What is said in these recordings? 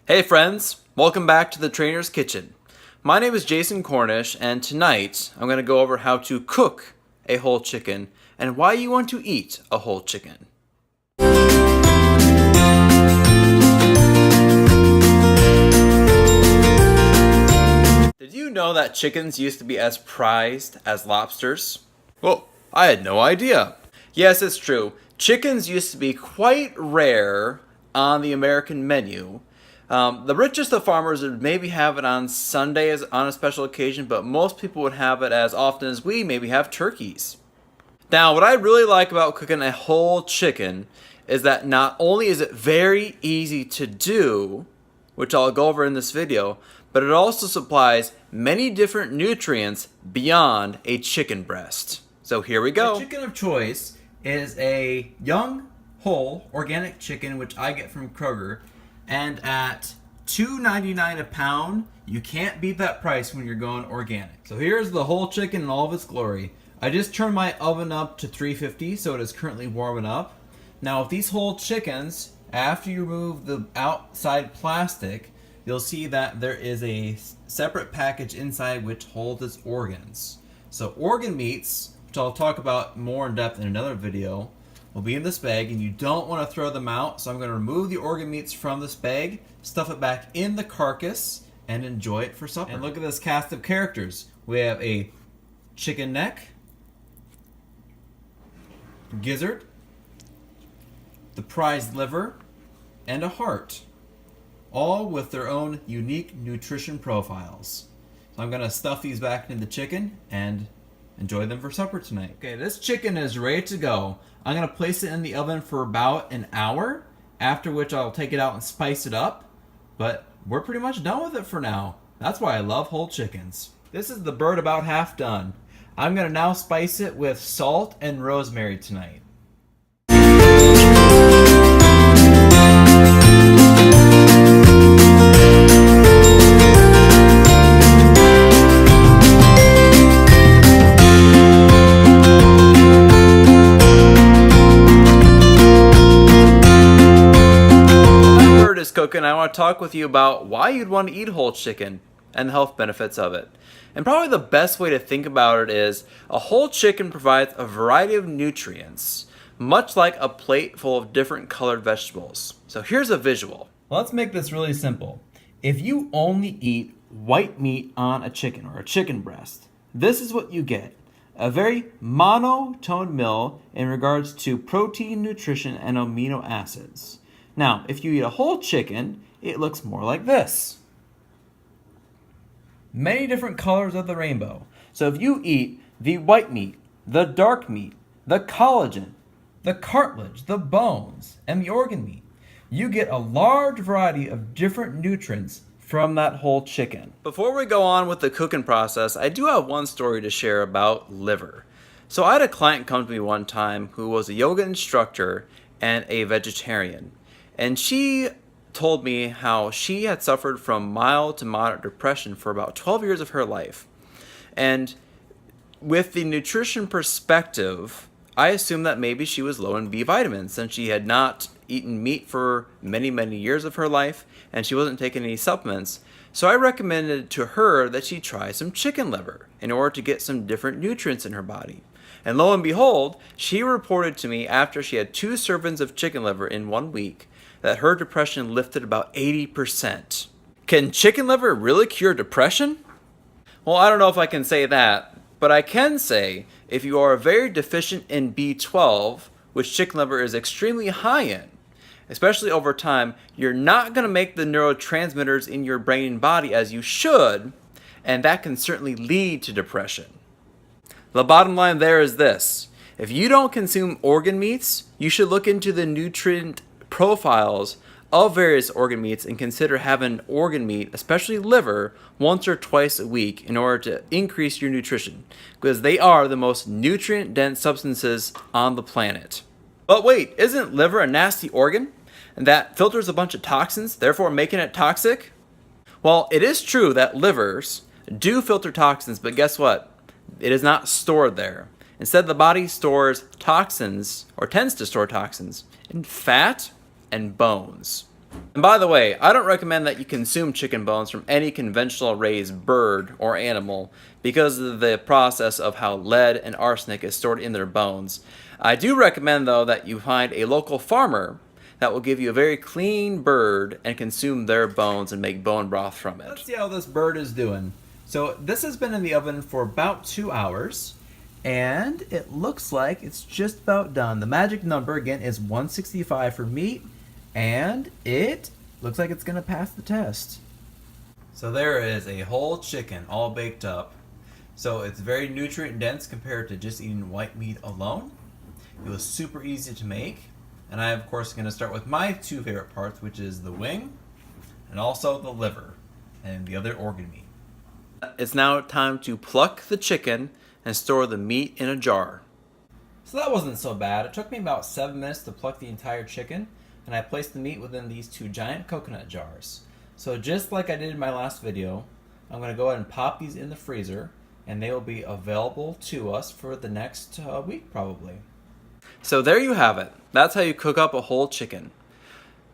Hey friends, welcome back to the Trainer's Kitchen. My name is Jason Cornish, and tonight I'm going to go over how to cook a whole chicken and why you want to eat a whole chicken. Did you know that chickens used to be as prized as lobsters? Well, I had no idea. Yes, it's true. Chickens used to be quite rare on the American menu. The richest of farmers would maybe have it on Sundays on a special occasion, but most people would have it as often as we maybe have turkeys. Now, what I really like about cooking a whole chicken is that not only is it very easy to do, which I'll go over in this video, but it also supplies many different nutrients beyond a chicken breast. So here we go. My chicken of choice is a young, whole, organic chicken, which I get from Kroger. And at $2.99 a pound, you can't beat that price when you're going organic. So here's the whole chicken in all of its glory. I just turned my oven up to 350, so it is currently warming up. Now with these whole chickens, after you remove the outside plastic, you'll see that there is a separate package inside which holds its organs. So organ meats, which I'll talk about more in depth in another video, will be in this bag, and you don't want to throw them out, so I'm going to remove the organ meats from this bag, stuff it back in the carcass, and enjoy it for supper. And look at this cast of characters. We have a chicken neck, gizzard, the prized liver, and a heart, all with their own unique nutrition profiles. So I'm going to stuff these back into the chicken and enjoy them for supper tonight. Okay, this chicken is ready to go. I'm going to place it in the oven for about an hour, after which I'll take it out and spice it up. But we're pretty much done with it for now. That's why I love whole chickens. This is the bird about half done. I'm going to now spice it with salt and rosemary tonight. Cooking, I want to talk with you about why you'd want to eat whole chicken and the health benefits of it. And probably the best way to think about it is a whole chicken provides a variety of nutrients, much like a plate full of different colored vegetables. So here's a visual. Let's make this really simple. If you only eat white meat on a chicken or a chicken breast, this is what you get. A very monotone meal in regards to protein, nutrition, and amino acids. Now, if you eat a whole chicken, it looks more like this. Many different colors of the rainbow. So if you eat the white meat, the dark meat, the collagen, the cartilage, the bones, and the organ meat, you get a large variety of different nutrients from that whole chicken. Before we go on with the cooking process, I do have one story to share about liver. So I had a client come to me one time who was a yoga instructor and a vegetarian. And she told me how she had suffered from mild to moderate depression for about 12 years of her life. And with the nutrition perspective, I assumed that maybe she was low in B vitamins since she had not eaten meat for many, many years of her life and she wasn't taking any supplements. So I recommended to her that she try some chicken liver in order to get some different nutrients in her body. And lo and behold, she reported to me after she had 2 servings of chicken liver in 1 week that her depression lifted about 80%. Can chicken liver really cure depression? Well, I don't know if I can say that, but I can say if you are very deficient in B12, which chicken liver is extremely high in, especially over time, you're not going to make the neurotransmitters in your brain and body as you should, and that can certainly lead to depression. The bottom line there is this. If you don't consume organ meats, you should look into the nutrient profiles of various organ meats and consider having organ meat, especially liver, once or twice a week in order to increase your nutrition, because they are the most nutrient-dense substances on the planet. But wait, isn't liver a nasty organ? And that filters a bunch of toxins, therefore making it toxic? Well, it is true that livers do filter toxins, but guess what? It is not stored there. Instead, the body stores toxins, or tends to store toxins, in fat and bones. And by the way, I don't recommend that you consume chicken bones from any conventional raised bird or animal because of the process of how lead and arsenic is stored in their bones. I do recommend, though, that you find a local farmer that will give you a very clean bird and consume their bones and make bone broth from it. Let's see how this bird is doing. So this has been in the oven for about 2 hours, and it looks like it's just about done. The magic number, again, is 165 for meat, and it looks like it's gonna pass the test. So there is a whole chicken all baked up. So it's very nutrient dense compared to just eating white meat alone. It was super easy to make. And I, of course, am gonna start with my two favorite parts, which is the wing and also the liver and the other organ meat. It's now time to pluck the chicken and store the meat in a jar. So that wasn't so bad. It took me about 7 minutes to pluck the entire chicken, and I placed the meat within these 2 giant coconut jars. So just like I did in my last video, I'm going to go ahead and pop these in the freezer, and they will be available to us for the next week probably. So there you have it. That's how you cook up a whole chicken.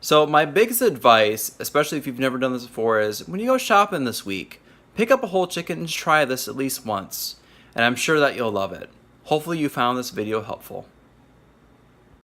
So my biggest advice, especially if you've never done this before, is when you go shopping this week, pick up a whole chicken and try this at least once. And I'm sure that you'll love it. Hopefully you found this video helpful.